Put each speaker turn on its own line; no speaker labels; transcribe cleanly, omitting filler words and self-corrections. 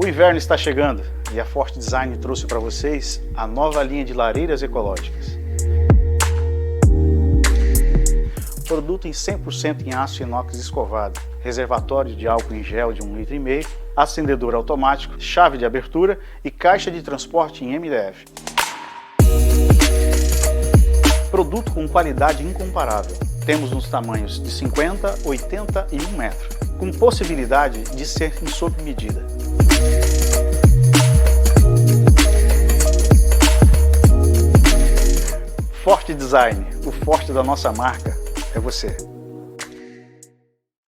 O inverno está chegando e a Forte Design trouxe para vocês a nova linha de lareiras ecológicas. Produto em 100% em aço inox escovado, reservatório de álcool em gel de 1,5 litro, acendedor automático, chave de abertura e caixa de transporte em MDF. Produto com qualidade incomparável. Temos nos tamanhos de 50, 80 e 1 metro, com possibilidade de ser sob medida. Forte Design, o forte da nossa marca é você.